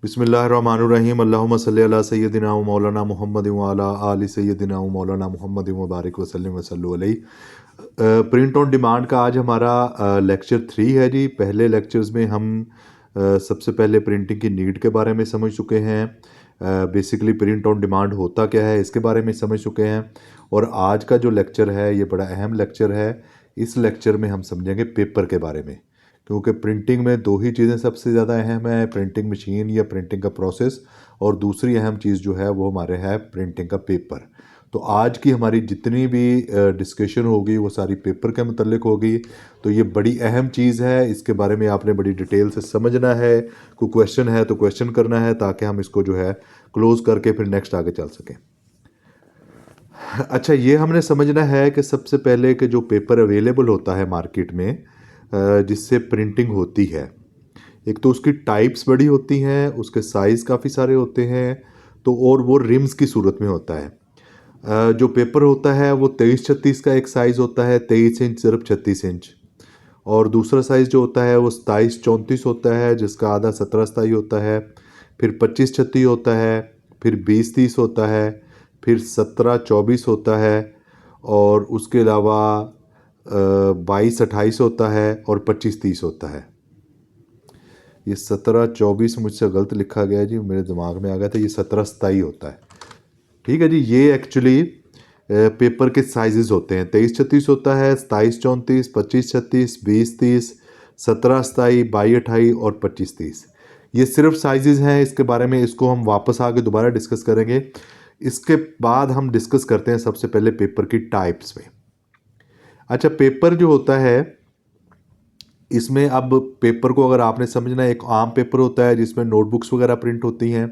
बिस्मिल्लाहिर्रहमानिर्रहीम अल्लाहुम्मा सल्लि अला सय्यदिना व मौलाना मुहम्मद व अला आलि सय्यदिना व मौलाना मुहम्मद व बारिक वसल्लम वसल्लु अलैहि। प्रिंट ऑन डिमांड का आज हमारा लेक्चर 3 है जी। पहले लेक्चर्स में हम सबसे पहले प्रिंटिंग की नीड के बारे में समझ चुके हैं। बेसिकली प्रिंट ऑन डिमांड होता क्या है इसके बारे में समझ चुके हैं। और आज का जो लेक्चर है ये बड़ा अहम लेक्चर है। इस लेक्चर में हम समझेंगे पेपर के बारे में, क्योंकि प्रिंटिंग में दो ही चीज़ें सबसे ज़्यादा अहम है, प्रिंटिंग मशीन या प्रिंटिंग का प्रोसेस, और दूसरी अहम चीज़ जो है वो हमारे है प्रिंटिंग का पेपर। तो आज की हमारी जितनी भी डिस्कशन होगी वो सारी पेपर के मतलब होगी। तो ये बड़ी अहम चीज़ है, इसके बारे में आपने बड़ी डिटेल से समझना है। कोई क्वेश्चन है तो क्वेश्चन करना है ताकि हम इसको जो है क्लोज़ करके फिर नेक्स्ट आगे चल सकें। अच्छा, ये हमने समझना है कि सबसे पहले कि जो पेपर अवेलेबल होता है मार्केट में जिससे प्रिंटिंग होती है, एक तो उसकी टाइप्स बड़ी होती हैं, उसके साइज़ काफ़ी सारे होते हैं, तो और वो रिम्स की सूरत में होता है। जो पेपर होता है वो 23-36 का एक साइज़ होता है, 23 इंच सिर्फ 36 इंच। और दूसरा साइज़ जो होता है वो 27-34 होता है, जिसका आधा 17-27 होता है। फिर 25-36 होता है, फिर 20-30 होता है, फिर 17-24 होता है, और उसके अलावा 22-28 होता है, और 25-30 होता है। ये 17-24 मुझसे गलत लिखा गया है जी, मेरे दिमाग में आ गया था, ये 17-27 होता है। ठीक है जी, ये एक्चुअली पेपर के साइजेस होते हैं। 23-36 होता है, 27-34, 25-36, 20-30, 17-27, 22-28 और 25-30। ये सिर्फ साइजेस हैं। इसके बारे में इसको हम वापस आके दोबारा डिस्कस करेंगे। इसके बाद हम डिस्कस करते हैं सबसे पहले पेपर की टाइप्स में। अच्छा, पेपर जो होता है इसमें, अब पेपर को अगर आपने समझना है, एक आम पेपर होता है जिसमें नोटबुक्स वगैरह प्रिंट होती हैं।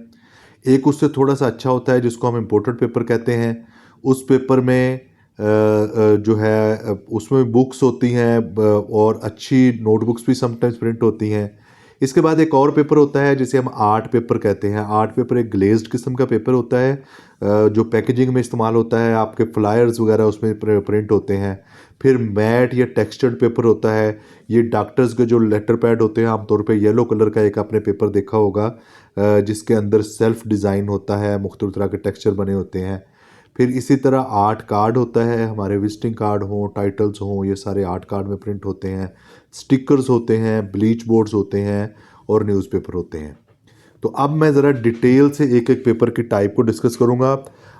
एक उससे थोड़ा सा अच्छा होता है जिसको हम इम्पोर्टेड पेपर कहते हैं। उस पेपर में जो है उसमें बुक्स होती हैं और अच्छी नोटबुक्स भी समटाइम्स प्रिंट होती हैं। इसके बाद एक और पेपर होता है जिसे हम आर्ट पेपर कहते हैं। आर्ट पेपर एक ग्लेज्ड किस्म का पेपर होता है जो पैकेजिंग में इस्तेमाल होता है। आपके फ्लायर्स वगैरह उसमें प्रिंट होते हैं। फिर मैट या टेक्सचर्ड पेपर होता है। ये डॉक्टर्स के जो लेटर पैड होते हैं, आमतौर पे येलो कलर का एक आपने पेपर देखा होगा जिसके अंदर सेल्फ डिज़ाइन होता है, मुख्तलिफ तरह के टेक्सचर बने होते हैं। फिर इसी तरह आर्ट कार्ड होता है, हमारे विजिटिंग कार्ड हों, टाइटल्स हों, ये सारे आर्ट कार्ड में प्रिंट होते हैं। स्टिकर्स होते हैं, ब्लीच बोर्ड्स होते हैं, और न्यूज़पेपर होते हैं। तो अब मैं ज़रा डिटेल से एक एक पेपर की टाइप को डिस्कस करूँगा।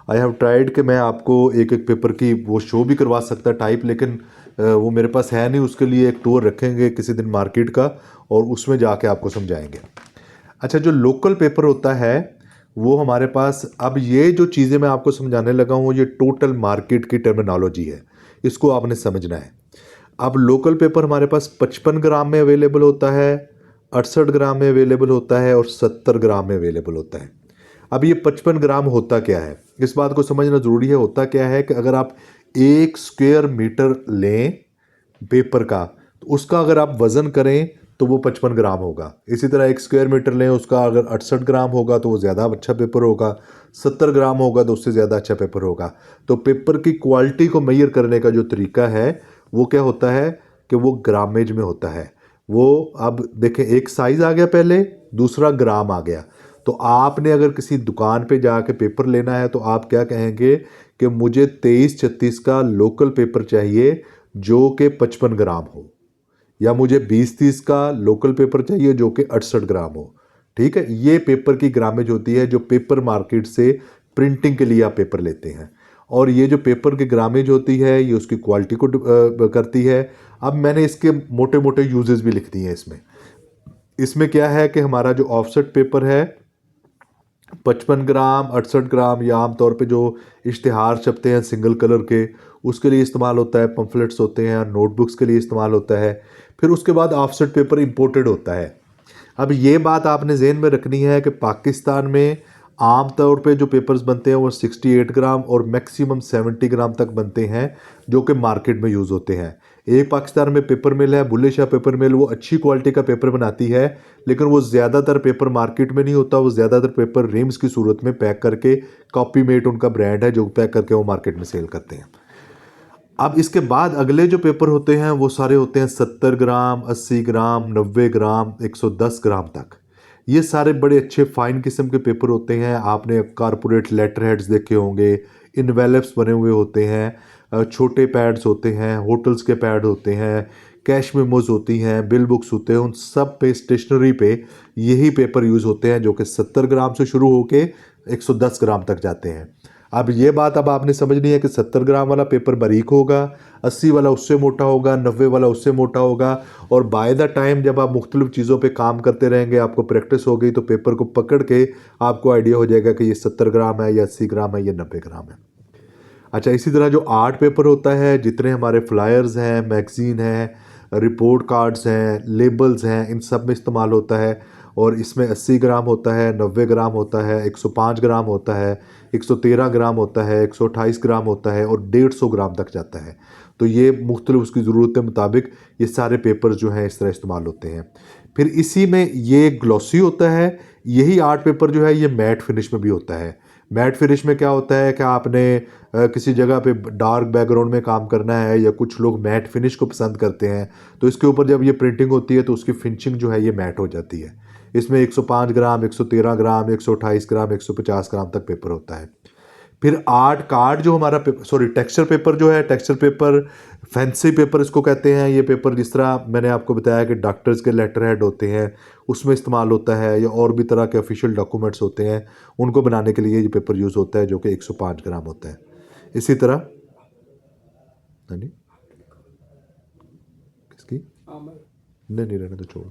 आई हैव ट्राइड कि मैं आपको एक एक पेपर की वो शो भी करवा सकता टाइप, लेकिन वो मेरे पास है नहीं। उसके लिए एक टूर रखेंगे किसी दिन मार्केट का, और उसमें जाके आपको समझाएंगे। अच्छा, जो लोकल पेपर होता है वो हमारे पास, अब ये जो चीज़ें मैं आपको समझाने लगा हूँ ये टोटल मार्केट की टर्मिनोलॉजी है, इसको आपने समझना है। अब लोकल पेपर हमारे पास 55 ग्राम में अवेलेबल होता है, 68 ग्राम में अवेलेबल होता है, और 70 ग्राम में अवेलेबल होता है। अब ये 55 ग्राम होता क्या है, इस बात को समझना ज़रूरी है। होता क्या है कि अगर आप 1 स्क्वायर मीटर लें पेपर का, तो उसका अगर आप वज़न करें तो वो 55 ग्राम होगा। इसी तरह 1 स्क्वायर मीटर लें, उसका अगर 68 ग्राम होगा तो वो ज़्यादा अच्छा पेपर होगा। 70 ग्राम होगा तो उससे ज़्यादा अच्छा पेपर होगा। तो पेपर की क्वालिटी को मेजर करने का जो तरीका है वो क्या होता है कि वो ग्रामेज में होता है। वो, अब देखें, एक साइज़ आ गया पहले, दूसरा ग्राम आ गया। तो आपने अगर किसी दुकान पे जाके पेपर लेना है तो आप क्या कहेंगे कि मुझे 23-36 का लोकल पेपर चाहिए जो कि 55 ग्राम हो, या मुझे 20-30 का लोकल पेपर चाहिए जो कि 68 ग्राम हो। ठीक है, ये पेपर की ग्रामेज होती है जो पेपर मार्केट से प्रिंटिंग के लिए आप पेपर लेते हैं। और ये जो पेपर की ग्रामेज होती है ये उसकी क्वालिटी को करती है। अब मैंने इसके मोटे मोटे यूजेस भी लिख दिए हैं इसमें। इसमें क्या है कि हमारा जो ऑफसेट पेपर है 55 ग्राम, 68 ग्राम, या आमतौर पे जो इश्तिहार छपते हैं सिंगल कलर के, उसके लिए इस्तेमाल होता है। पम्फलेट्स होते हैं, नोटबुक्स के लिए इस्तेमाल होता है। फिर उसके बाद ऑफसेट पेपर इंपोर्टेड होता है। अब ये बात आपने जहन में रखनी है कि पाकिस्तान में आम तौर पे जो पेपर्स बनते हैं वो 68 ग्राम और मैक्सिमम 70 ग्राम तक बनते हैं जो कि मार्केट में यूज़ होते हैं। एक पाकिस्तान में पेपर मिल है, बुल्ले शाह पेपर मिल, वो अच्छी क्वालिटी का पेपर बनाती है, लेकिन वो ज़्यादातर पेपर मार्केट में नहीं होता। वो ज़्यादातर पेपर रिम्स की सूरत में पैक करके, कॉपी मेट उनका ब्रांड है, जो पैक करके वो मार्केट में सेल करते हैं। अब इसके बाद अगले जो पेपर होते हैं वो सारे होते हैं 70 ग्राम, 80 ग्राम, 90 ग्राम, 110 ग्राम तक। ये सारे बड़े अच्छे फाइन किस्म के पेपर होते हैं। आपने कारपोरेट लेटर हेड्स देखे होंगे, इन्वेलप्स बने हुए होते हैं, छोटे पैड्स होते हैं, होटल्स के पैड होते हैं, कैश मेमोज होती हैं, बिल बुक्स होते हैं, उन सब पे स्टेशनरी पे यही पेपर यूज़ होते हैं जो कि 70 ग्राम से शुरू होके 110 ग्राम तक जाते हैं। अब ये बात अब आपने समझनी है कि 70 ग्राम वाला पेपर बारीक होगा, 80 वाला उससे मोटा होगा, 90 वाला उससे मोटा होगा, और बाय द टाइम जब आप मुख्तलिफ चीज़ों पे काम करते रहेंगे, आपको प्रैक्टिस हो गई, तो पेपर को पकड़ के आपको आइडिया हो जाएगा कि ये 70 ग्राम है या 80 ग्राम है या 90 ग्राम है। अच्छा, इसी तरह जो आर्ट पेपर होता है, जितने हमारे फ्लायर्स हैं, मैगज़ीन हैं, रिपोर्ट कार्ड्स हैं, लेबल्स हैं, इन सब में इस्तेमाल होता है। और इसमें 80 ग्राम होता है, 90 ग्राम होता है, 105 ग्राम होता है, 113 ग्राम होता है, 128 ग्राम होता है, और 150 ग्राम तक जाता है। तो ये मुख्तलिफ उसकी ज़रूरत के मुताबिक ये सारे पेपर जो हैं इस तरह इस्तेमाल होते हैं। फिर इसी में ये ग्लॉसी होता है। यही आर्ट पेपर जो है ये मैट फिनिश में भी होता है। मैट फिनिश में क्या होता है कि आपने किसी जगह पे डार्क बैकग्राउंड में काम करना है, या कुछ लोग मैट फिनिश को पसंद करते हैं, तो इसके ऊपर जब ये प्रिंटिंग होती है तो उसकी फिनिशिंग जो है ये मैट हो जाती है। इसमें 105 ग्राम, 113 ग्राम, 128 ग्राम, 150 ग्राम तक पेपर होता है। फिर आर्ट कार्ड जो हमारा टेक्सचर पेपर जो है, टेक्सचर पेपर, फैंसी पेपर इसको कहते हैं। ये पेपर जिस तरह मैंने आपको बताया कि डॉक्टर्स के लेटर हेड होते हैं उसमें इस्तेमाल होता है, या और भी तरह के ऑफिशियल डॉक्यूमेंट्स होते हैं, उनको बनाने के लिए ये पेपर यूज़ होता है, जो कि 105 ग्राम होता है। इसी तरह हाँ जी, किसकी नहीं नहीं, रहने तो छोड़।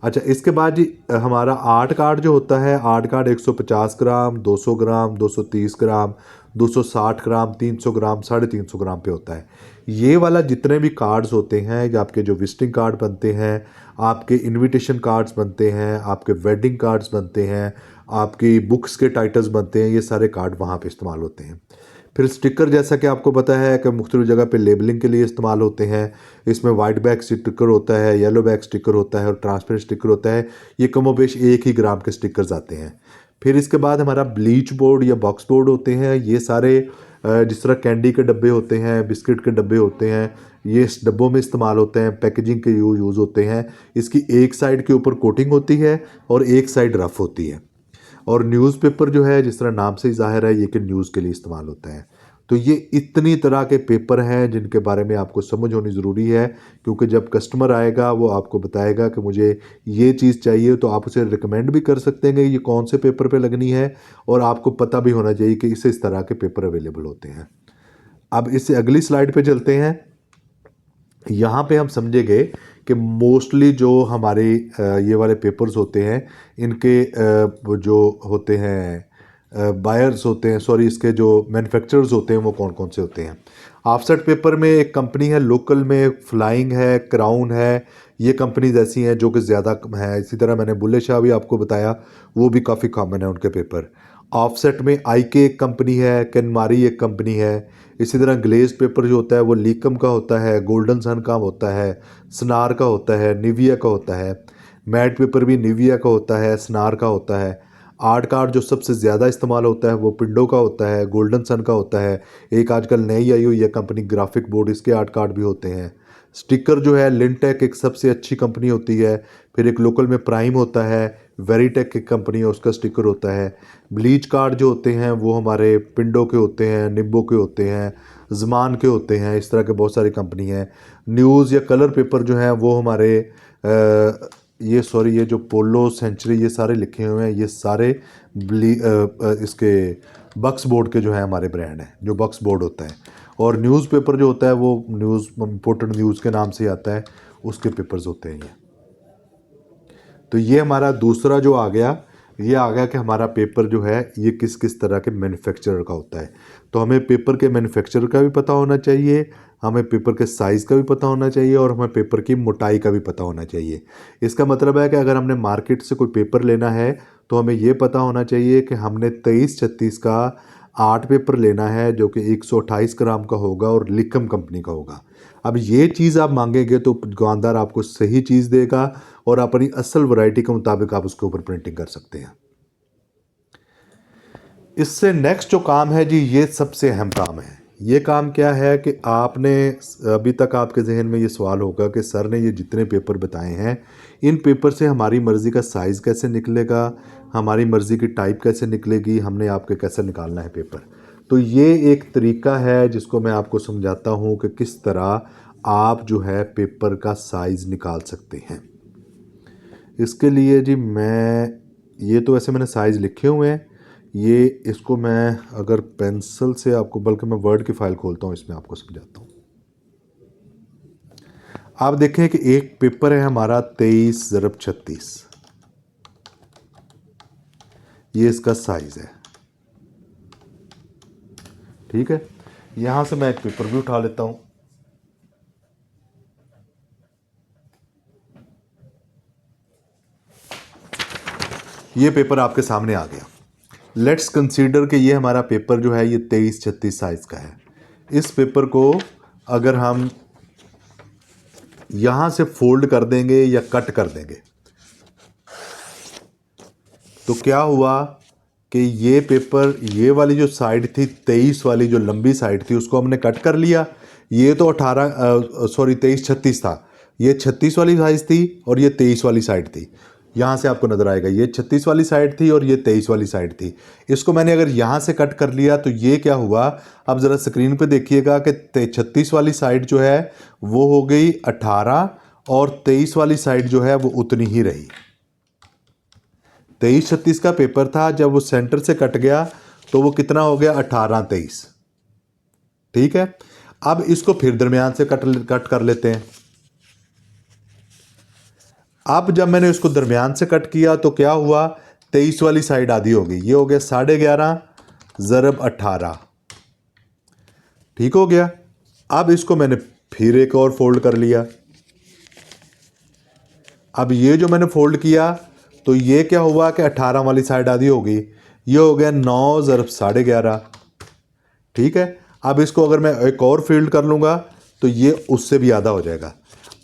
अच्छा, इसके बाद जी हमारा आर्ट कार्ड जो होता है, आर्ट कार्ड 150 ग्राम, 200 ग्राम, 230 ग्राम, 260 ग्राम, 300 ग्राम, 350 ग्राम पे होता है। ये वाला जितने भी कार्ड्स होते हैं, या आपके जो विजिटिंग कार्ड बनते हैं, आपके इनविटेशन कार्ड्स बनते हैं, आपके वेडिंग कार्ड्स बनते हैं, आपकी बुक्स के टाइटल्स बनते हैं, ये सारे कार्ड वहाँ पे इस्तेमाल होते हैं। फिर स्टिकर, जैसा कि आपको पता है कि मुख्तलिफ जगह पे लेबलिंग के लिए इस्तेमाल होते हैं। इसमें वाइट बैक स्टिकर होता है, येलो बैक स्टिकर होता है, और ट्रांसपेरेंट स्टिकर होता है। ये कमोबेश एक ही ग्राम के स्टिकर्स आते हैं। फिर इसके बाद हमारा ब्लीच बोर्ड या बॉक्स बोर्ड होते हैं। ये सारे जिस तरह कैंडी के डब्बे होते हैं, बिस्किट के डब्बे होते हैं, ये इस डब्बों में इस्तेमाल होते हैं, पैकेजिंग के यूज़ होते हैं। इसकी एक साइड के ऊपर कोटिंग होती है और एक साइड रफ होती है। और न्यूज़पेपर जो है, जिस तरह नाम से ही ज़ाहिर है, ये कि न्यूज़ के लिए इस्तेमाल होता है। तो ये इतनी तरह के पेपर हैं जिनके बारे में आपको समझ होनी ज़रूरी है, क्योंकि जब कस्टमर आएगा वो आपको बताएगा कि मुझे ये चीज़ चाहिए, तो आप उसे रिकमेंड भी कर सकते हैं कि ये कौन से पेपर पे लगनी है, और आपको पता भी होना चाहिए कि इस तरह के पेपर अवेलेबल होते हैं। अब इससे अगली स्लाइड पे चलते हैं। यहाँ पे हम समझेंगे कि मोस्टली जो हमारे ये वाले पेपर्स होते हैं, इनके जो होते हैं बायर्स होते हैं, सॉरी, इसके जो मैन्युफैक्चरर्स होते हैं वो कौन कौन से होते हैं। ऑफसेट पेपर में एक कंपनी है लोकल में, फ्लाइंग है, क्राउन है, ये कंपनीज ऐसी हैं जो कि ज़्यादा हैं। इसी तरह मैंने बुल्ले शाह भी आपको बताया, वो भी काफ़ी कॉमन है उनके पेपर। ऑफसेट में आईके एक कंपनी है, केनमारी एक कंपनी है। इसी तरह ग्लेज पेपर जो होता है वो लीकम का होता है, गोल्डन सन का होता है, स्नार का होता है, निविया का होता है। मैट पेपर भी निविया का होता है, स्नार का होता है। आर्ट कार्ड जो सबसे ज़्यादा इस्तेमाल होता है वो पिंडो का होता है, गोल्डन सन का होता है। एक आजकल नई आई हुई है कंपनी ग्राफिक बोर्ड, इसके आर्ट कार्ड भी होते हैं। स्टिकर जो है लिनटेक एक सबसे अच्छी कंपनी होती है। फिर एक लोकल में प्राइम होता है, वेरीटेक की कंपनी है, उसका स्टिकर होता है। ब्लीच कार्ड जो होते हैं वो हमारे पिंडो के होते हैं, निब्बो के होते हैं, ज़मान के होते हैं। इस तरह के बहुत सारी कंपनी हैं। न्यूज़ या कलर पेपर जो हैं वो हमारे ये जो पोलो, सेंचुरी, ये सारे लिखे हुए हैं, ये सारे इसके बक्स बोर्ड के जो है हमारे ब्रांड हैं, जो बक्स बोर्ड होता है। और न्यूज़पेपर जो होता है वो न्यूज़ इम्पोर्टेंट न्यूज़ के नाम से आता है, उसके पेपर्स होते हैं ये। तो ये हमारा दूसरा जो आ गया, ये आ गया कि हमारा पेपर जो है ये किस किस तरह के मैन्युफैक्चरर का होता है। तो हमें पेपर के मैन्युफैक्चरर का भी पता होना चाहिए, हमें पेपर के साइज़ का भी पता होना चाहिए, और हमें पेपर की मोटाई का भी पता होना चाहिए। इसका मतलब है कि अगर हमने मार्केट से कोई पेपर लेना है तो हमें ये पता होना चाहिए कि हमने 2336 का आर्ट पेपर लेना है, जो कि 128 ग्राम का होगा और लिकम कंपनी का होगा। अब ये चीज़ आप मांगेंगे तो दुकानदार आपको सही चीज़ देगा, और अपनी असल वैरायटी के मुताबिक आप उसके ऊपर प्रिंटिंग कर सकते हैं। इससे नेक्स्ट जो काम है जी, ये सबसे अहम काम है। ये काम क्या है कि आपने अभी तक आपके जहन में ये सवाल होगा कि सर ने ये जितने पेपर बताए हैं इन पेपर से हमारी मर्ज़ी का साइज़ कैसे निकलेगा, हमारी मर्ज़ी की टाइप कैसे निकलेगी, हमने आपके कैसे निकालना है पेपर। तो ये एक तरीका है जिसको मैं आपको समझाता हूँ कि किस तरह आप जो है पेपर का साइज़ निकाल सकते हैं। इसके लिए जी ये तो ऐसे मैंने साइज़ लिखे हुए हैं, ये इसको मैं अगर पेंसिल से आपको, बल्कि मैं वर्ड की फ़ाइल खोलता हूँ, इसमें आपको समझाता हूँ। आप देखें कि एक पेपर है हमारा 23x36, ये इसका साइज़ है। ठीक है, यहाँ से मैं एक पेपर भी उठा लेता हूँ। ये पेपर आपके सामने आ गया। लेट्स कंसीडर कि ये हमारा पेपर जो है ये 23x36 साइज़ का है। इस पेपर को अगर हम यहाँ से फोल्ड कर देंगे या कट कर देंगे तो क्या हुआ कि ये पेपर, ये वाली जो साइड थी 23 वाली जो लंबी साइड थी उसको हमने कट कर लिया। ये तो 23x36 था, ये 36 वाली साइज़ थी और ये 23 वाली साइड थी। यहाँ से आपको नज़र आएगा ये 36 वाली साइड थी और ये 23 वाली साइड थी। इसको मैंने अगर यहाँ से कट कर लिया तो ये क्या हुआ, अब ज़रा स्क्रीन पे देखिएगा कि 36 वाली साइड जो है वो हो गई 18 और 23 वाली साइड जो है वो उतनी ही रही। 23x36 का पेपर था, जब वो सेंटर से कट गया तो वो कितना हो गया, 18x23। ठीक है, अब इसको फिर दरमियान से कट कर लेते हैं। अब जब मैंने इसको दरमियान से कट किया तो क्या हुआ, 23 वाली साइड आधी हो गई, ये हो गया 11.5 ज़रब 18। ठीक हो गया। अब इसको मैंने फिर एक और फोल्ड कर लिया। अब ये जो मैंने फोल्ड किया तो ये क्या हुआ कि 18 वाली साइड आधी हो गई, ये हो गया 9 ज़रब 11.5। ठीक है, अब इसको अगर मैं एक और फोल्ड कर लूँगा तो ये उससे भी आधा हो जाएगा।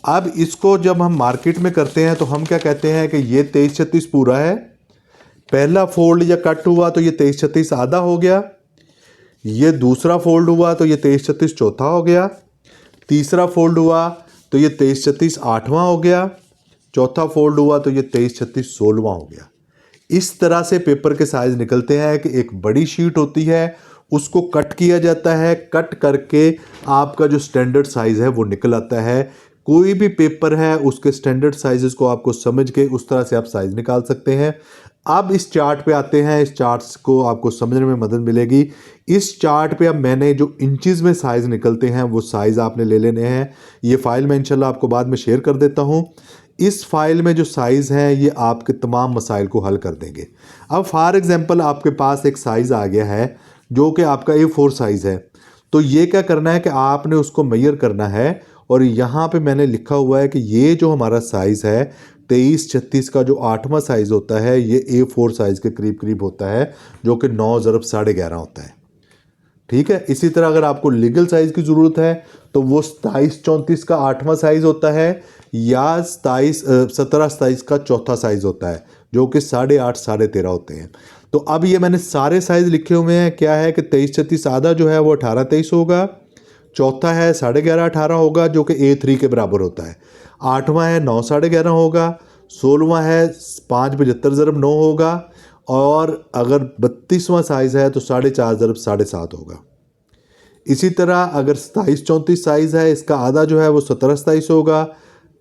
अब इसको जब हम मार्केट में करते हैं तो हम क्या कहते हैं कि ये 23x36 पूरा है, पहला फोल्ड या कट हुआ तो ये 23x36 आधा हो गया, ये दूसरा फोल्ड हुआ तो ये 23x36 चौथा हो गया, तीसरा फोल्ड हुआ तो ये 23x36 आठवां हो गया, चौथा फोल्ड हुआ तो ये 23x36 16वां हो गया। इस तरह से पेपर के साइज निकलते हैं कि एक बड़ी शीट होती है उसको कट किया जाता है, कट करके आपका जो स्टैंडर्ड साइज़ है वो निकल आता है। कोई भी पेपर है उसके स्टैंडर्ड साइज़ को आपको समझ के उस तरह से आप साइज़ निकाल सकते हैं। अब इस चार्ट पे आते हैं, इस चार्ट्स को आपको समझने में मदद मिलेगी। इस चार्ट पे अब मैंने जो इंचेस में साइज़ निकलते हैं वो साइज़ आपने ले लेने हैं। ये फ़ाइल मैं इंशाल्लाह आपको बाद में शेयर कर देता हूँ। इस फाइल में जो साइज़ हैं ये आपके तमाम मसाइल को हल कर देंगे। अब फॉर एग्ज़ाम्पल आपके पास एक साइज़ आ गया है जो कि आपका A4 साइज़ है, तो ये क्या करना है कि आपने उसको मेजर करना है और यहाँ पे मैंने लिखा हुआ है कि ये जो हमारा साइज़ है 23x36 का जो 8वां साइज़ होता है ये A4 साइज़ के करीब करीब होता है, जो कि 9 ज़रब 11.5 होता है। ठीक है, इसी तरह अगर आपको लीगल साइज़ की ज़रूरत है तो वो 27-34 का 8वां साइज़ होता है या 17-27 का चौथा साइज़ होता है, जो कि 8.5 13.5 होते हैं। तो अब ये मैंने सारे साइज़ लिखे हुए हैं। क्या है कि 23-36 आधा जो है वो 18-23 होगा, चौथा है 11.5-18 होगा जो कि A3 के बराबर होता है, आठवां है 9 11.5 होगा, 16वां है 5.75 ज़रब 9 होगा और अगर 32वां साइज़ है तो 4.5 ज़रब 7.5 होगा। इसी तरह अगर 27-34 साइज़ है इसका आधा जो है वो 17-27 होगा,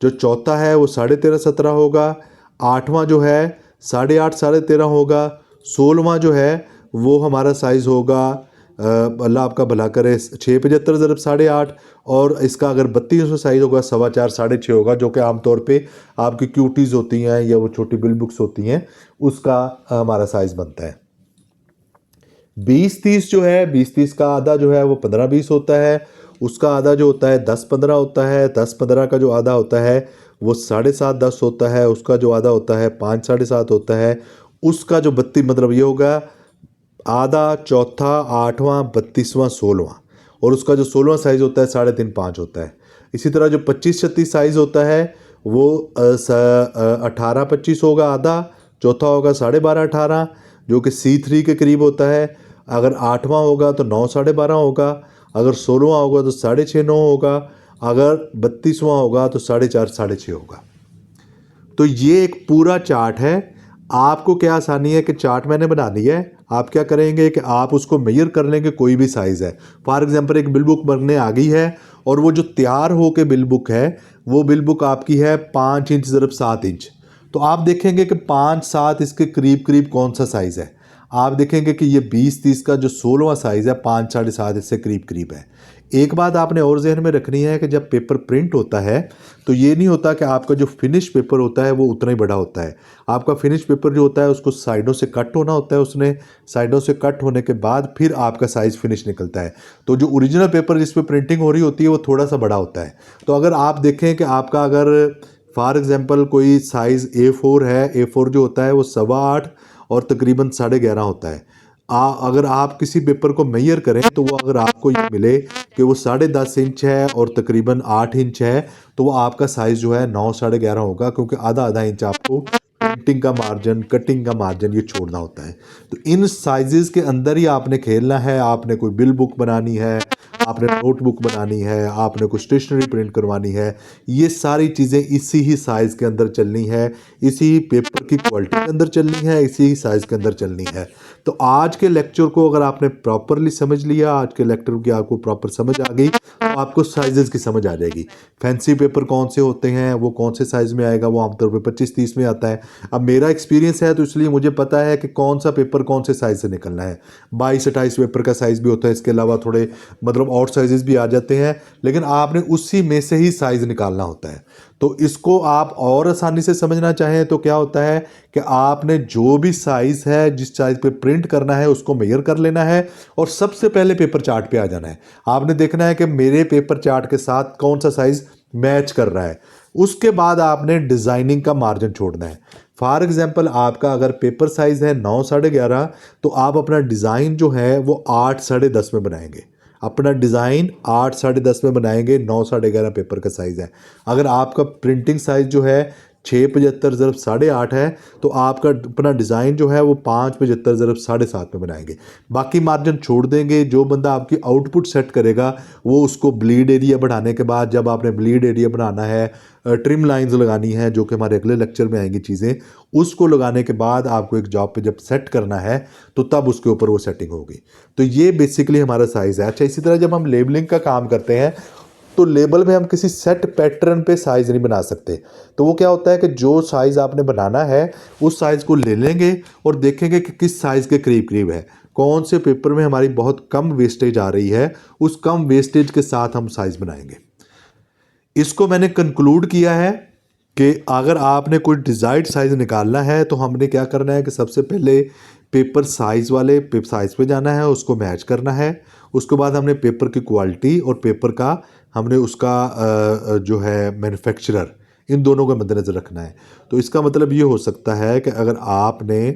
जो चौथा है वो 13.5-17 होगा, आठवां जो है 8.5 13.5 होगा, 16वां जो है वो हमारा साइज़ होगा अल्लाह आपका भला करे 6.75 ज़रब 8.5 और इसका अगर 32वां साइज़ होगा 4.25 6.5 होगा, जो कि आमतौर पे आपकी क्यूटीज़ होती हैं या वो छोटी बिल बुक्स होती हैं उसका हमारा साइज़ बनता है। 20-30 जो है 20-30 का आधा जो है वो 15-20 होता है, उसका आधा जो होता है 10-15 होता है, 10-15 का जो आधा होता है वो 7.5-10 होता है, उसका जो आधा होता है 5 7.5 होता है, उसका जो 32 मतलब ये होगा आधा, चौथा, आठवां, 32वां, 16वां और उसका जो 16वां साइज़ होता है 3.5-5 होता है। इसी तरह जो 25-36 साइज़ होता है वो 18-25 होगा आधा, चौथा होगा 12.5-18 जो कि C3 के करीब होता है, अगर आठवां होगा तो 9 12.5 होगा, अगर 16वां होगा तो 6.5-9 होगा, अगर 32वां होगा तो 4.5 6.5 होगा। तो ये एक पूरा चार्ट है। आपको क्या आसानी है कि चार्ट मैंने बना लिया है, आप क्या करेंगे कि आप उसको मेजर कर लेंगे, कोई भी साइज़ है। फॉर एग्जांपल एक बिल बुक बनने आ गई है और वो जो तैयार हो के बिल बुक है वो बिल बुक आपकी है 5 इंच ज़रब 7 इंच। तो आप देखेंगे कि 5-7 इसके करीब करीब कौन सा साइज़ है। आप देखेंगे कि ये 20-30 का जो 16वां साइज़ है 5 7.5 इससे करीब करीब है। एक बात आपने और जहन में रखनी है कि जब पेपर प्रिंट होता है तो ये नहीं होता कि आपका जो फिनिश पेपर होता है वो उतना ही बड़ा होता है। आपका फिनिश पेपर जो होता है उसको साइडों से कट होना होता है, उसने साइडों से कट होने के बाद फिर आपका साइज़ फिनिश निकलता है। तो जो ओरिजिनल पेपर जिस पे प्रिंटिंग हो रही होती है वो थोड़ा सा बड़ा होता है। तो अगर आप देखें कि आपका अगर फॉर एग्जांपल कोई साइज़ A4 है, A4 जो होता है वो 8.25 और तकरीबन 11.5 होता है। अगर आप किसी पेपर को मेजर करें तो वो अगर आपको ये मिले कि वो 10.5 इंच है और तकरीबन 8 इंच है तो वो आपका साइज़ जो है 9 11.5 होगा, क्योंकि आधा आधा इंच आपको प्रिंटिंग का मार्जिन, कटिंग का मार्जिन ये छोड़ना होता है। तो इन साइजेस के अंदर ही आपने खेलना है। आपने कोई बिल बुक बनानी है, आपने नोटबुक बनानी है, आपने कोई स्टेशनरी प्रिंट करवानी है, ये सारी चीज़ें इसी ही साइज़ के अंदर चलनी है, इसी पेपर की क्वालिटी के अंदर चलनी है, इसी ही साइज़ के अंदर चलनी है। तो आज के लेक्चर को अगर आपने प्रॉपरली समझ लिया, आज के लेक्चर की आपको प्रॉपर समझ आ गई तो आपको साइजेस की समझ आ जाएगी। फैंसी पेपर कौन से होते हैं, वो कौन से साइज़ में आएगा, वो आमतौर पे 25-30 में आता है। अब मेरा एक्सपीरियंस है तो इसलिए मुझे पता है कि कौन सा पेपर कौन से साइज़ से निकलना है। 22-28 पेपर का साइज़ भी होता है, इसके अलावा थोड़े मतलब और साइजेस भी आ जाते हैं, लेकिन आपने उसी में से ही साइज़ निकालना होता है। तो इसको आप और आसानी से समझना चाहें तो क्या होता है कि आपने जो भी साइज़ है, जिस साइज़ पे प्रिंट करना है उसको मेजर कर लेना है और सबसे पहले पेपर चार्ट पे आ जाना है। आपने देखना है कि मेरे पेपर चार्ट के साथ कौन सा साइज़ मैच कर रहा है। उसके बाद आपने डिज़ाइनिंग का मार्जिन छोड़ना है। फॉर एग्जांपल आपका अगर पेपर साइज़ है 9 11.5 तो आप अपना डिज़ाइन जो है वो 8 10.5 में बनाएंगे। अपना डिज़ाइन 8 10.5 में बनाएंगे, 9 11.5 पेपर का साइज़ है। अगर आपका प्रिंटिंग साइज़ जो है 6.75 ज़रब 8.5 है तो आपका अपना डिज़ाइन जो है वो 5.75 ज़रब 7.5 में बनाएंगे। बाकी मार्जिन छोड़ देंगे। जो बंदा आपकी आउटपुट सेट करेगा वो उसको ब्लीड एरिया बढ़ाने के बाद, जब आपने ब्लीड एरिया बनाना है, ट्रिम लाइंस लगानी है जो कि हमारे अगले लेक्चर में आएंगी चीज़ें, उसको लगाने के बाद आपको एक जॉब पे जब सेट करना है तो तब उसके ऊपर वो सेटिंग होगी। तो ये बेसिकली हमारा साइज़ है। अच्छा, इसी तरह जब हम लेबलिंग का काम करते हैं तो लेबल में हम किसी सेट पैटर्न पे साइज़ नहीं बना सकते। तो वो क्या होता है कि जो साइज़ आपने बनाना है उस साइज़ को ले लेंगे और देखेंगे कि किस साइज़ के करीब करीब है, कौन से पेपर में हमारी बहुत कम वेस्टेज आ रही है, उस कम वेस्टेज के साथ हम साइज़ बनाएंगे। इसको मैंने कंक्लूड किया है कि अगर आपने कोई डिज़ायर्ड साइज़ निकालना है तो हमने क्या करना है कि सबसे पहले पेपर साइज़ वाले साइज़ पे जाना है, उसको मैच करना है। उसके बाद हमने पेपर की क्वालिटी और पेपर का हमने उसका जो है मैन्युफैक्चरर, इन दोनों को मद्देनज़र रखना है। तो इसका मतलब ये हो सकता है कि अगर आपने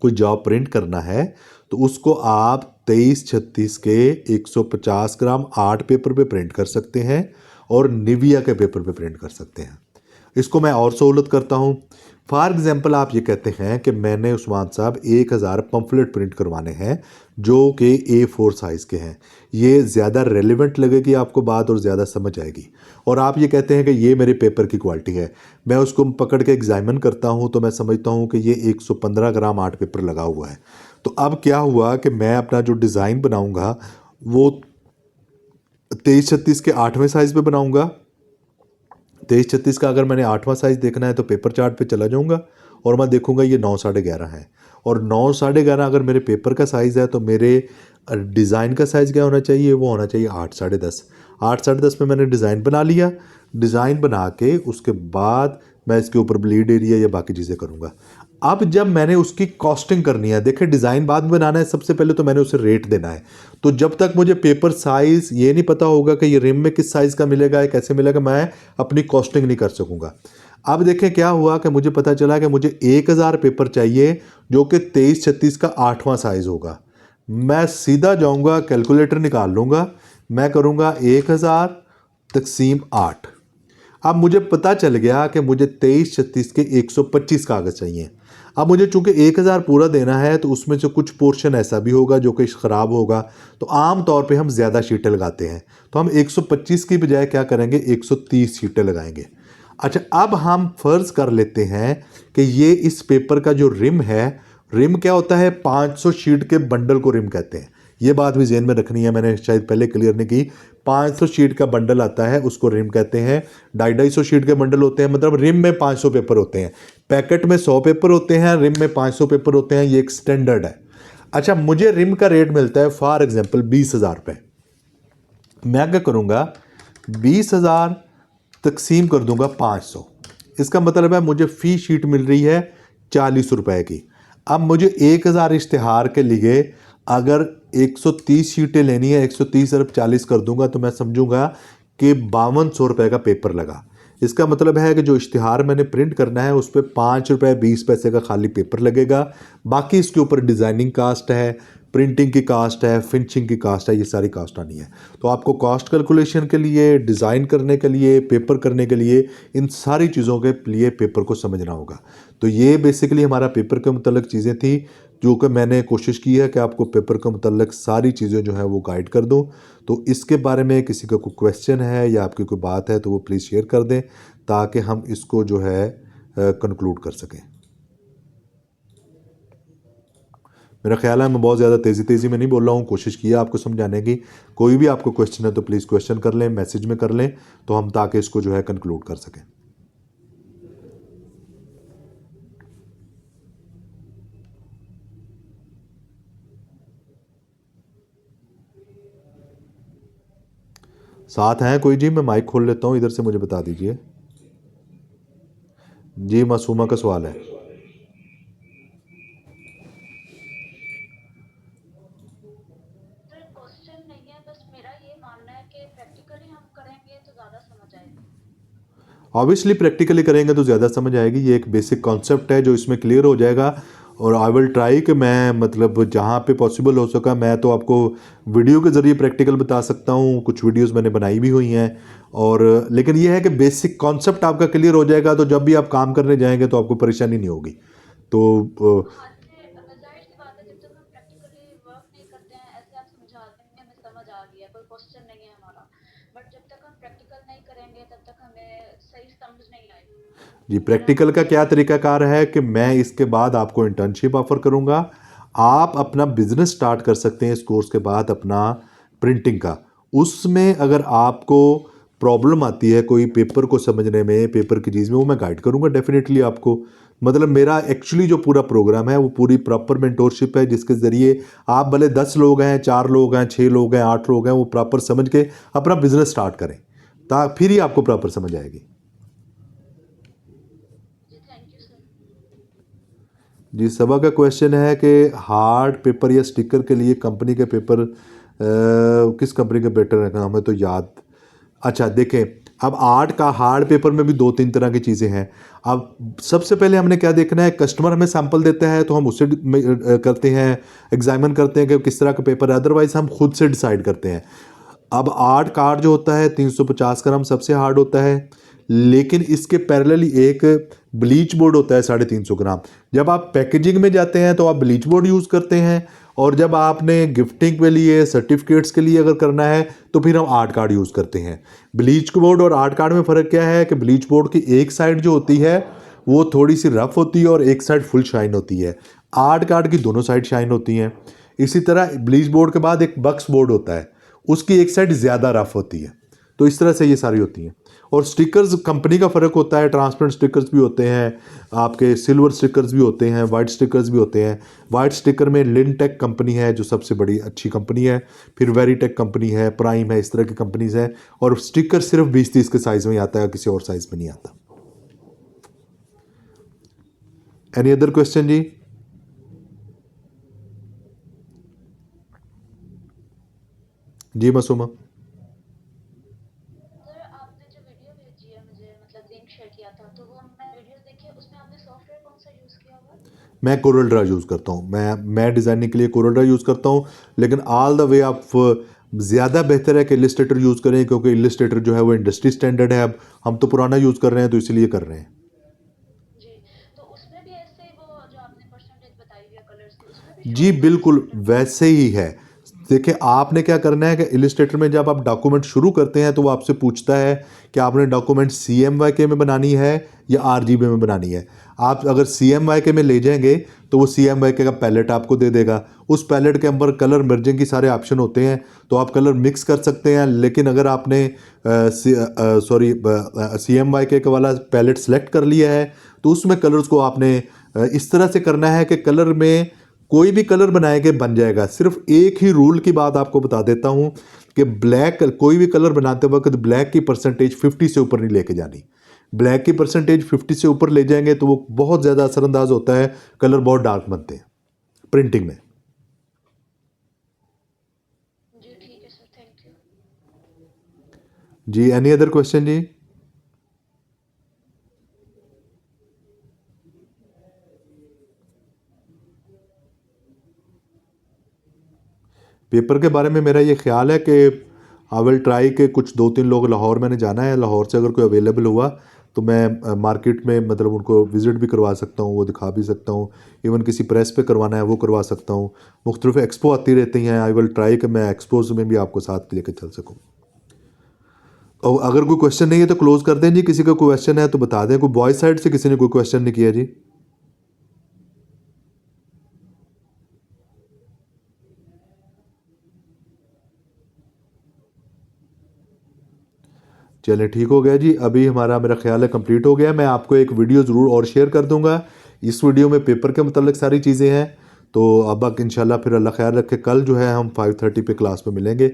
कोई जॉब प्रिंट करना है तो उसको आप 23-36 के 150 ग्राम आर्ट पेपर पे प्रिंट कर सकते हैं और निविया के पेपर पे प्रिंट कर सकते हैं। इसको मैं और सहूलत करता हूँ। फॉर एग्जांपल आप ये कहते हैं कि मैंने उस्मान साहब 1000 पम्फलेट प्रिंट करवाने हैं जो कि A4 साइज़ के हैं। ये ज़्यादा रेलिवेंट लगेगी आपको बात और ज़्यादा समझ आएगी। और आप ये कहते हैं कि ये मेरे पेपर की क्वालिटी है। मैं उसको पकड़ के एग्जामिन करता हूँ तो मैं समझता हूँ कि ये 115 ग्राम आर्ट पेपर लगा हुआ है। तो अब क्या हुआ कि मैं अपना जो डिज़ाइन बनाऊँगा वो 23-36 के 8वें साइज़ पे बनाऊँगा। 23-36 का अगर मैंने 8वां साइज़ देखना है तो पेपर चार्ट पे चला जाऊँगा और मैं देखूँगा ये 9 11.5 है। और 9 11.5 अगर मेरे पेपर का साइज़ है तो मेरे डिज़ाइन का साइज़ क्या होना चाहिए, वो होना चाहिए 8 10.5। 8 10.5 में मैंने डिज़ाइन बना लिया। डिज़ाइन बना के उसके बाद मैं इसके ऊपर ब्लीड एरिया या बाकी चीज़ें करूँगा। अब जब मैंने उसकी कॉस्टिंग करनी है, देखिए डिज़ाइन बाद में बनाना है, सबसे पहले तो मैंने उसे रेट देना है। तो जब तक मुझे पेपर साइज़ ये नहीं पता होगा कि ये रिम में किस साइज़ का मिलेगा, ये कैसे मिलेगा, मैं अपनी कॉस्टिंग नहीं कर सकूँगा। अब देखें क्या हुआ कि मुझे पता चला कि मुझे 1000 पेपर चाहिए जो कि 23-36 का 8वां साइज़ होगा। मैं सीधा जाऊँगा, कैलकुलेटर निकाल लूँगा, मैं करूँगा 1000 तक़सीम 8। अब मुझे पता चल गया कि मुझे 23-36 के 125 कागज़ चाहिए। अब मुझे चूंकि 1000 पूरा देना है तो उसमें से कुछ पोर्शन ऐसा भी होगा जो कि ख़राब होगा, तो आम तौर पे हम ज़्यादा शीटें लगाते हैं, तो हम 125 की बजाय क्या करेंगे 130 शीटें लगाएंगे। अच्छा, अब हम फ़र्ज़ कर लेते हैं कि ये इस पेपर का जो रिम है, रिम क्या होता है, 500 शीट के बंडल को रिम कहते हैं। ये बात भी ज़हन में रखनी है, मैंने शायद पहले क्लियर नहीं की। 500 शीट का बंडल आता है उसको रिम कहते हैं। 250 शीट के बंडल होते हैं, मतलब रिम में 500 पेपर होते हैं। पैकेट में 100 पेपर होते हैं, रिम में 500 पेपर होते हैं, ये एक स्टैंडर्ड है। अच्छा, मुझे रिम का रेट मिलता है फॉर एग्जाम्पल 20,000 रुपये। मैं क्या करूँगा, 20,000 तकसीम कर दूंगा 500, इसका मतलब है मुझे फ़ी शीट मिल रही है 40 रुपए की। अब मुझे 1000 इश्तिहार के लिए अगर 130 शीटें लेनी है, 130 अरब 40 कर दूंगा तो मैं समझूंगा कि 5200 रुपये का पेपर लगा। इसका मतलब है कि जो इश्तिहार मैंने प्रिंट करना है उस पर 5 रुपये 20 पैसे का खाली पेपर लगेगा, बाकी इसके ऊपर डिज़ाइनिंग कास्ट है, प्रिंटिंग की कास्ट है, फिनिशिंग की कास्ट है, ये सारी कास्ट आनी है। तो आपको कॉस्ट कैलकुलेशन के लिए, डिज़ाइन करने के लिए, पेपर करने के लिए, इन सारी चीज़ों के लिए पेपर को समझना होगा। तो ये बेसिकली हमारा पेपर के मुतल्लिक चीज़ें थी जो कि मैंने कोशिश की है कि आपको पेपर के मुतल्लिक सारी चीज़ें जो है वो गाइड कर दूँ। तो इसके बारे में किसी का कोई क्वेश्चन है या आपकी कोई बात है तो वो प्लीज़ शेयर कर दें ताकि हम इसको जो है कंक्लूड कर सकें। मेरा ख्याल है मैं बहुत ज़्यादा तेज़ी में नहीं बोल रहा हूँ, कोशिश की है आपको समझाने की। कोई भी आपको क्वेश्चन है तो प्लीज़ क्वेश्चन कर लें, मैसेज में कर लें, तो हम ताकि इसको जो है कंक्लूड कर सकें। साथ हैं कोई जी? मैं माइक खोल लेता हूँ इधर से, मुझे बता दीजिए जी। मासूमा का सवाल है। क्वेश्चन नहीं है, बस मेरा ये मानना है कि प्रैक्टिकली हम करेंगे तो ज़्यादा समझ आएगी। ऑब्वियसली प्रैक्टिकली करेंगे तो ज़्यादा समझ आएगी, ये एक बेसिक कॉन्सेप्ट है जो इसमें क्लियर हो जाएगा। और आई विल ट्राई कि मैं मतलब जहाँ पे पॉसिबल हो सका मैं तो आपको वीडियो के ज़रिए प्रैक्टिकल बता सकता हूँ, कुछ वीडियोस मैंने बनाई भी हुई हैं। और लेकिन ये है कि बेसिक कॉन्सेप्ट आपका क्लियर हो जाएगा तो जब भी आप काम करने जाएंगे तो आपको परेशानी नहीं होगी। तो हाँ, जैसे जाहिर सी बात है, जब तक हम प्रैक्टिकली वर्क नहीं करते हैं, ऐसे आप समझा देंगे हमें समझ आ गया, कोई क्वेश्चन नहीं है हमारा, बट जब तक हम प्रैक्टिकल नहीं करेंगे तब तक हमें सही समझ नहीं आएगी। जी, मेरा प्रैक्टिकल का मानना क्या ये है। तरीकाकार है कि मैं इसके बाद आपको इंटर्नशिप ऑफर करूंगा, आप अपना बिजनेस स्टार्ट कर सकते हैं इस कोर्स के बाद अपना प्रिंटिंग का। उसमें अगर आपको प्रॉब्लम आती है कोई पेपर को समझने में, पेपर की चीज़ में, वो मैं गाइड करूंगा डेफिनेटली आपको। मतलब मेरा एक्चुअली जो पूरा प्रोग्राम है वो पूरी प्रॉपर मेंटोरशिप है जिसके ज़रिए आप भले 10 लोग हैं, 4 लोग हैं, 6 लोग हैं, 8 लोग हैं, वो प्रॉपर समझ के अपना बिजनेस स्टार्ट करें, फिर ही आपको प्रॉपर समझ आएगी। जी, थैंक यू सर। जी, सबा का क्वेश्चन है कि हार्ड पेपर या स्टिकर के लिए कंपनी के पेपर किस कंपनी के बेटर है, हमें तो याद। अच्छा देखें, अब आर्ट का हार्ड पेपर में भी 2-3 तरह की चीज़ें हैं। अब सबसे पहले हमने क्या देखना है, कस्टमर हमें सैंपल देता है तो हम उससे करते हैं, एग्जामिन करते हैं कि किस तरह का पेपर है, अदरवाइज हम खुद से डिसाइड करते हैं। अब आर्ट कार्ड जो होता है 350 ग्राम सबसे हार्ड होता है, लेकिन इसके पैरेलली एक ब्लीच बोर्ड होता है 350 ग्राम। जब आप पैकेजिंग में जाते हैं तो आप ब्लीच बोर्ड यूज़ करते हैं, और जब आपने गिफ्टिंग के लिए, सर्टिफिकेट्स के लिए अगर करना है तो फिर हम आर्ट कार्ड यूज़ करते हैं। ब्लीच बोर्ड और आर्ट कार्ड में फ़र्क क्या है कि ब्लीच बोर्ड की एक साइड जो होती है वो थोड़ी सी रफ होती है और एक साइड फुल शाइन होती है। आर्ट कार्ड की दोनों साइड शाइन होती हैं। इसी तरह ब्लीच बोर्ड के बाद एक बक्स बोर्ड होता है, उसकी एक साइड ज़्यादा रफ होती है। तो इस तरह से ये सारी होती हैं। और स्टिकर्स कंपनी का फ़र्क होता है, ट्रांसपेरेंट स्टिकर्स भी होते हैं, आपके सिल्वर स्टिकर्स भी होते हैं, वाइट स्टिकर्स भी होते हैं। वाइट स्टिकर में लिनटेक कंपनी है जो सबसे बड़ी अच्छी कंपनी है, फिर वेरीटेक कंपनी है, प्राइम है, इस तरह की कंपनीज हैं। और स्टिकर सिर्फ 20-30 के साइज़ में आता है, किसी और साइज़ में नहीं आता। एनी अदर क्वेश्चन जी? जी मासूमा। सर, आपने जो वीडियो भेजी है मुझे, मतलब लिंक शेयर किया था, तो वो मैं वीडियो देखी, उसमें आपने सॉफ्टवेयर कौन सा यूज़ किया हुआ है? मैं कोरल ड्रा यूज़ करता हूँ, मैं डिज़ाइनिंग के लिए कोरल ड्रा यूज़ करता हूँ। लेकिन ऑल द वे आप ज़्यादा बेहतर है कि इलिस्ट्रेटर यूज़ करें, क्योंकि इलिस्ट्रेटर जो है वो इंडस्ट्री स्टैंडर्ड है। अब हम तो पुराना यूज़ कर रहे हैं तो इसलिए कर रहे हैं। जी, तो उसमें भी ऐसे वो जो जी बिल्कुल वैसे ही है। देखिए आपने क्या करना है कि इलिस्ट्रेटर में जब आप डॉक्यूमेंट शुरू करते हैं तो वो आपसे पूछता है कि आपने डॉक्यूमेंट CMYK में बनानी है या RGB में बनानी है। आप अगर CMYK में ले जाएंगे तो वो CMYK का पैलेट आपको दे देगा। उस पैलेट के अंदर कलर मर्जिंग की सारे ऑप्शन होते हैं, तो आप कलर मिक्स कर सकते हैं। लेकिन अगर आपने CMYK का वाला पैलेट सेलेक्ट कर लिया है तो उसमें कलर्स को आपने इस तरह से करना है कि कलर में कोई भी कलर बनाए के बन जाएगा। सिर्फ एक ही रूल की बात आपको बता देता हूं कि ब्लैक कोई भी कलर बनाते वक्त ब्लैक की परसेंटेज 50 से ऊपर नहीं लेके जानी। ब्लैक की परसेंटेज 50 से ऊपर ले जाएंगे तो वो बहुत ज़्यादा असरअंदाज होता है, कलर बहुत डार्क बनते हैं प्रिंटिंग में। जी ठीक है सर, थैंक यू। जी एनी अदर क्वेश्चन जी? पेपर के बारे में मेरा ये ख्याल है कि आई विल ट्राई के कुछ 2-3 लोग लाहौर मैंने जाना है, लाहौर से अगर कोई अवेलेबल हुआ तो मैं मार्केट में मतलब उनको विज़िट भी करवा सकता हूँ, वो दिखा भी सकता हूँ। इवन किसी प्रेस पे करवाना है वो करवा सकता हूँ। मुख्तलिफ एक्सपो आती रहती हैं, आई विल ट्राई कि मैं एक्सपोज में भी आपको साथ लेकर चल सकूँ। और अगर कोई क्वेश्चन नहीं है तो क्लोज़ कर दें जी। किसी का क्वेश्चन है तो बता दें। कोई बॉय साइड से किसी ने कोई क्वेश्चन नहीं किया जी? चलें ठीक हो गया जी। अभी हमारा मेरा ख्याल है कंप्लीट हो गया। मैं आपको एक वीडियो ज़रूर और शेयर कर दूंगा। इस वीडियो में पेपर के मतलब सारी चीज़ें हैं। तो अब इंशाल्लाह फिर अल्लाह ख्याल रखे, कल जो है हम 5:30 पे क्लास में मिलेंगे।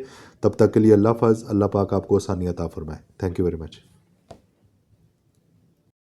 तब तक के लिए अल्लाह हाफ़िज़। अल्लाह पाक आपको आसानियत अता फरमाए। Thank you very much.